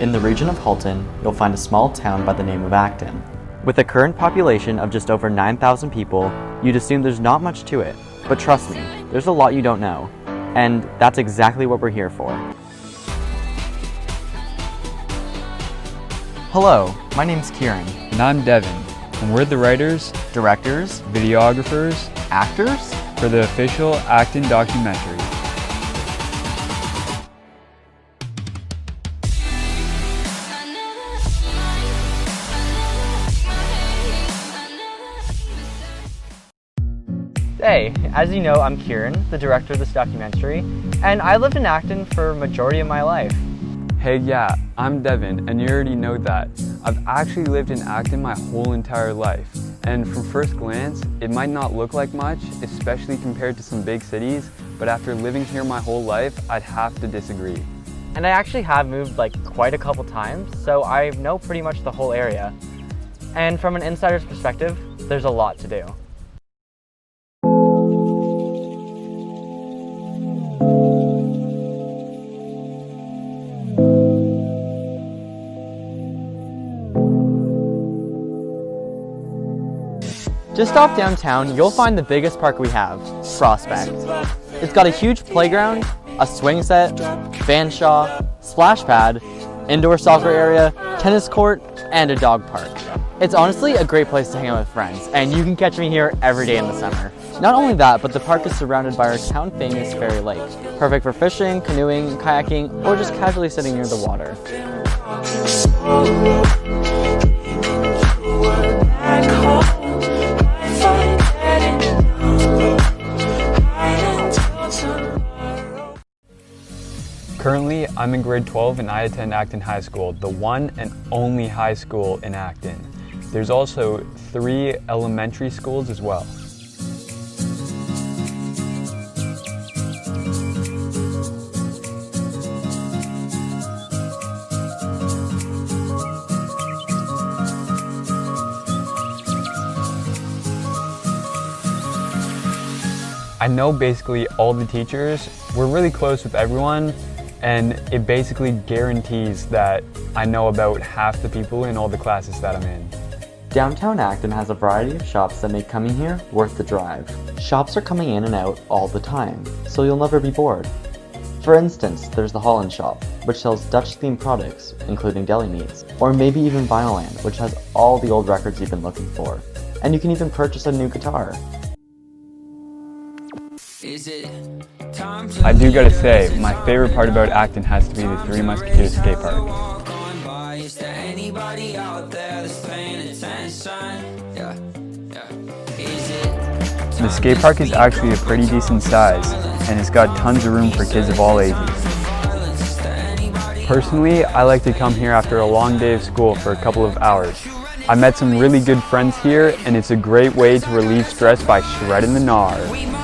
In the region of Halton, you'll find a small town by the name of Acton. With a current population of just over 9,000 people, you'd assume there's not much to it, but trust me, there's a lot you don't know, and that's exactly what we're here for. Hello, my name's Kieran. And I'm Devin, and we're the writers, Directors, videographers, actors, for the official Acton Documentary. Hey, as you know, I'm Kieran, the director of this documentary, and I lived in Acton for a majority of my life. Hey, yeah, I'm Devin, and you already know that. I've actually lived in Acton my whole entire life, and from first glance, it might not look like much, especially compared to some big cities, but after living here my whole life, I'd have to disagree. And I actually have moved quite a couple times, so I know pretty much the whole area. And from an insider's perspective, there's a lot to do. Just off downtown, you'll find the biggest park we have, Prospect. It's got a huge playground, a swing set, fanshawe, splash pad, indoor soccer area, tennis court, and a dog park. It's honestly a great place to hang out with friends, and you can catch me here every day in the summer. Not only that, but the park is surrounded by our town-famous Fairy Lake, perfect for fishing, canoeing, kayaking, or just casually sitting near the water. Currently, I'm in grade 12 and I attend Acton High School, the one and only high school in Acton. There's also 3 elementary schools as well. I know basically all the teachers. We're really close with everyone, and it basically guarantees that I know about half the people in all the classes that I'm in. Downtown Acton has a variety of shops that make coming here worth the drive. Shops are coming in and out all the time, so you'll never be bored. For instance, there's the Holland shop, which sells Dutch-themed products, including deli meats, or maybe even Vinylland, which has all the old records you've been looking for. And you can even purchase a new guitar. I do gotta say, my favorite part about Acton has to be the Three Musketeers skate park. The skate park is actually a pretty decent size, and it's got tons of room for kids of all ages. Personally, I like to come here after a long day of school for a couple of hours. I met some really good friends here, and it's a great way to relieve stress by shredding the gnar.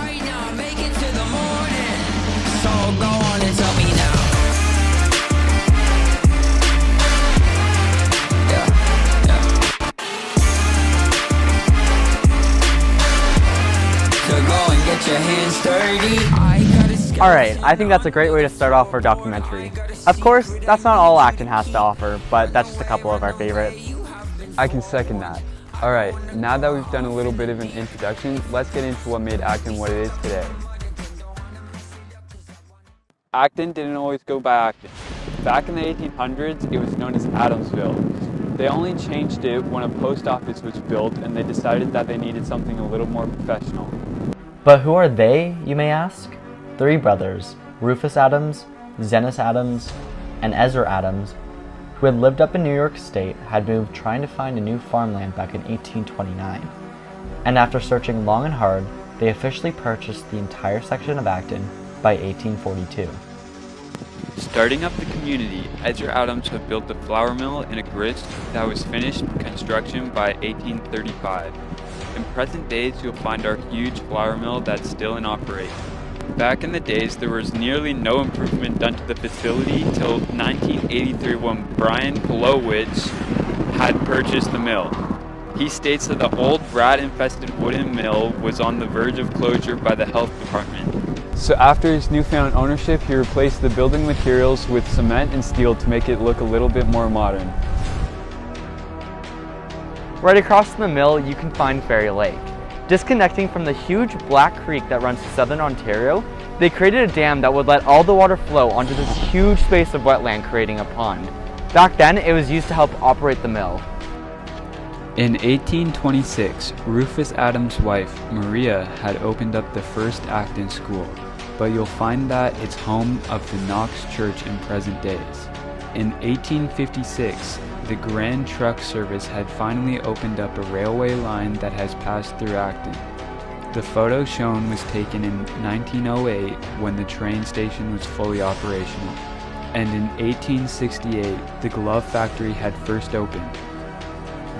Alright, I think that's a great way to start off our documentary. Of course, that's not all Acton has to offer, but that's just a couple of our favorites. I can second that. Alright, now that we've done a little bit of an introduction, let's get into what made Acton what it is today. Acton didn't always go by Acton. Back in the 1800s, it was known as Adamsville. They only changed it when a post office was built and they decided that they needed something a little more professional. But who are they, you may ask? 3 brothers, Rufus Adams, Zenas Adams, and Ezra Adams, who had lived up in New York State, had moved trying to find a new farmland back in 1829. And after searching long and hard, they officially purchased the entire section of Acton by 1842. Starting up the community, Ezra Adams had built a flour mill and a grist that was finished construction by 1835. In present days, you'll find our huge flour mill that's still in operation. Back in the days, there was nearly no improvement done to the facility till 1983 when Brian Kolowitz had purchased the mill. He states that the old rat-infested wooden mill was on the verge of closure by the health department. So after his newfound ownership, he replaced the building materials with cement and steel to make it look a little bit more modern. Right across from the mill, you can find Fairy Lake. Disconnecting from the huge Black Creek that runs to southern Ontario, they created a dam that would let all the water flow onto this huge space of wetland, creating a pond. Back then, it was used to help operate the mill. In 1826, Rufus Adams' wife, Maria, had opened up the first Acton school, but you'll find that it's home of the Knox Church in present days. In 1856, the Grand Truck Service had finally opened up a railway line that has passed through Acton. The photo shown was taken in 1908 when the train station was fully operational, and in 1868 the glove factory had first opened.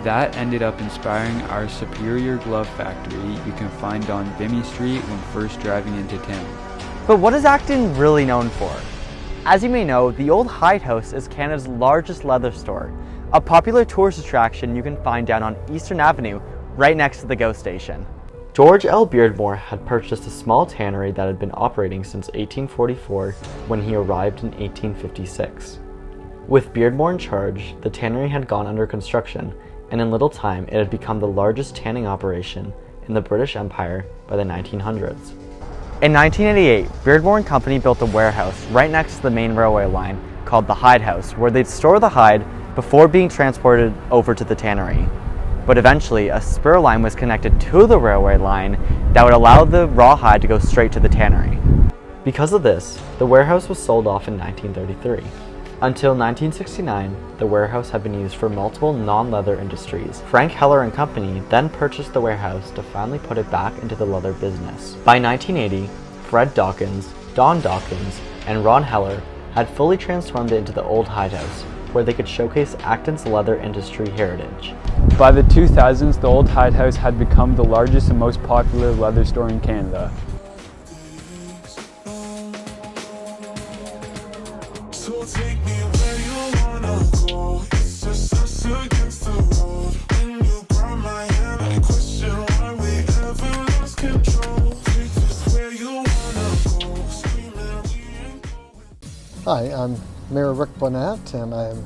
That ended up inspiring our Superior Glove Factory you can find on Vimy Street when first driving into town. But what is Acton really known for? As you may know, the Old Hide House is Canada's largest leather store, a popular tourist attraction you can find down on Eastern Avenue, right next to the GO station. George L. Beardmore had purchased a small tannery that had been operating since 1844 when he arrived in 1856. With Beardmore in charge, the tannery had gone under construction, and in little time it had become the largest tanning operation in the British Empire by the 1900s. In 1988, Beardmore and Company built a warehouse right next to the main railway line called the Hide House, where they'd store the hide before being transported over to the tannery. But eventually, a spur line was connected to the railway line that would allow the raw hide to go straight to the tannery. Because of this, the warehouse was sold off in 1933. Until 1969, the warehouse had been used for multiple non-leather industries. Frank Heller and Company then purchased the warehouse to finally put it back into the leather business. By 1980, Fred Dawkins, Don Dawkins, and Ron Heller had fully transformed it into the Old Hide House, where they could showcase Acton's leather industry heritage. By the 2000s, the Old Hide House had become the largest and most popular leather store in Canada. So take me where you wanna go. It's just us against the world. When you grab my hand, I question why we ever lost control. Take us where you wanna go. Screaming, we ain't going. Hi, I'm Mayor Rick Bonnet, and I'm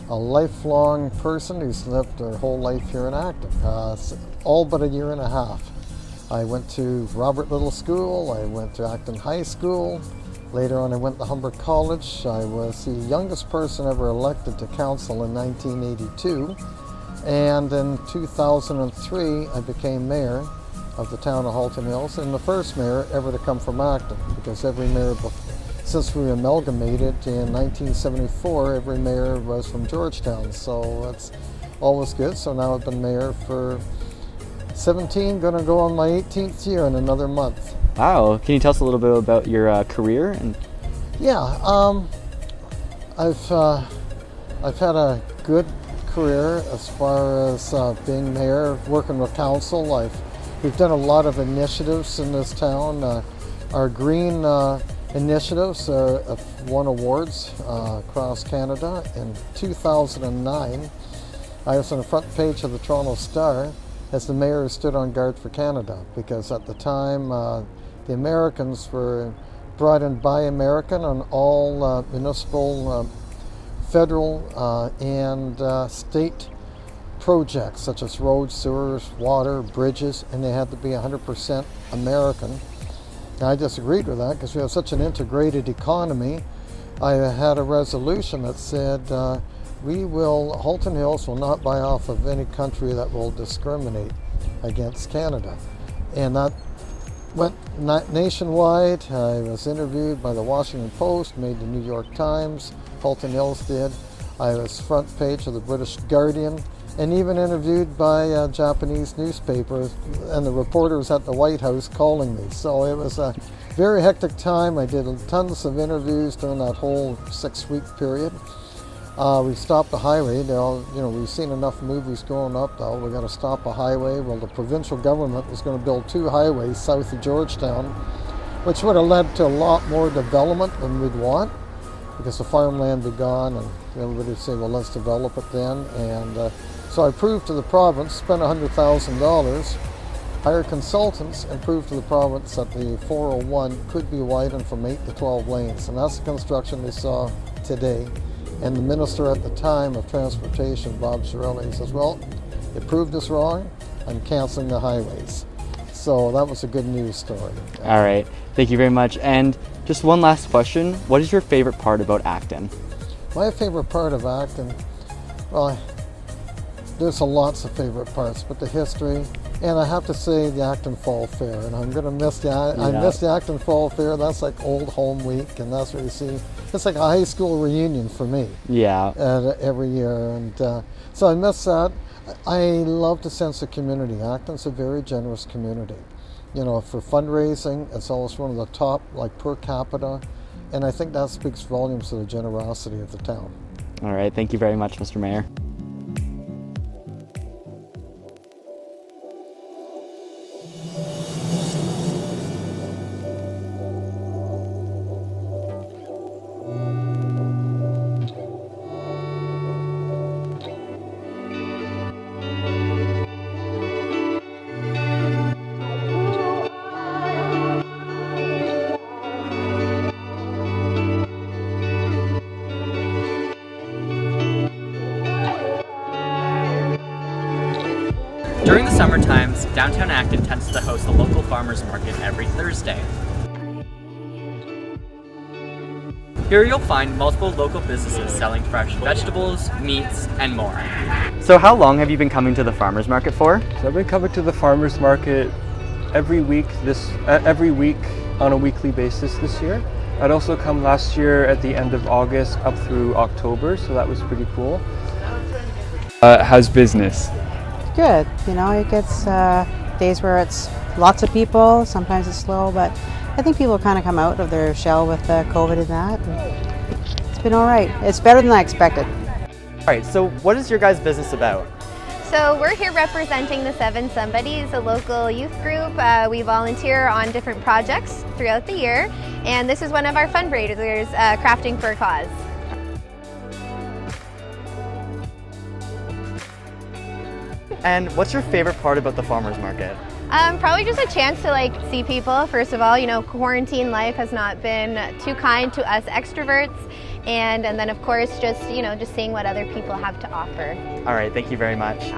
a lifelong person who's lived their whole life here in Acton, all but a year and a half. I went to Robert Little School, I went to Acton High School, later on I went to Humber College. I was the youngest person ever elected to council in 1982, and in 2003 I became mayor of the town of Halton Hills, and the first mayor ever to come from Acton, because every mayor since we amalgamated in 1974, every mayor was from Georgetown, so that's always good. So now I've been mayor for 17, going to go on my 18th year in another month. Wow, can you tell us a little bit about your career? Yeah, I've had a good career as far as being mayor, working with council. We've done a lot of initiatives in this town. Our green initiatives have won awards across Canada. In 2009, I was on the front page of the Toronto Star as the mayor who stood on guard for Canada, because at the time the Americans were brought in Buy American on all municipal, federal and state projects such as roads, sewers, water, bridges, and they had to be 100% American. And I disagreed with that because we have such an integrated economy. I had a resolution that said Halton Hills will not buy off of any country that will discriminate against Canada. And that went nationwide. I was interviewed by the Washington Post, made the New York Times, Halton Hills did. I was front page of the British Guardian, and even interviewed by a Japanese newspaper, and the reporters at the White House calling me. So it was a very hectic time. I did tons of interviews during that whole 6-week period. We stopped the highway. We've seen enough movies growing up, though. We got to stop a highway. Well, the provincial government was going to build 2 highways south of Georgetown, which would have led to a lot more development than we'd want, because the farmland would be gone, and everybody would say, well, let's develop it then. And so I proved to the province, spent $100,000, hired consultants and proved to the province that the 401 could be widened from 8 to 12 lanes, and that's the construction we saw today. And the minister at the time of transportation, Bob Chiarelli, says, well, you proved us wrong, I'm canceling the highways. So that was a good news story. All right, thank you very much. And just one last question, what is your favorite part about Acton? My favorite part of Acton, well, there's lots of favorite parts, but the history, and I have to say the Acton Fall Fair, and I'm going to miss the, I miss the Acton Fall Fair. That's like old home week, and that's where you see, it's like a high school reunion for me. Yeah. Every year, and so I miss that. I love the sense of community. Acton's a very generous community. You know, for fundraising, it's always one of the top, like per capita, and I think that speaks volumes to the generosity of the town. All right, thank you very much, Mr. Mayor. During the summer times, downtown Acton tends to host a local farmers market every Thursday. Here you'll find multiple local businesses selling fresh vegetables, meats, and more. So how long have you been coming to the farmers market for? So I've been coming to the farmers market every week on a weekly basis this year. I'd also come last year at the end of August up through October, so that was pretty cool. How's business? Good. You know, it gets days where it's lots of people, sometimes it's slow, but I think people kind of come out of their shell with COVID and that. And it's been all right. It's better than I expected. All right, so what is your guys' business about? So we're here representing the Seven Somebodies, a local youth group. We volunteer on different projects throughout the year, and this is one of our fundraisers, Crafting for a Cause. And what's your favorite part about the farmers market? Probably just a chance to see people. First of all, you know, quarantine life has not been too kind to us extroverts, and then of course just seeing what other people have to offer. All right, thank you very much.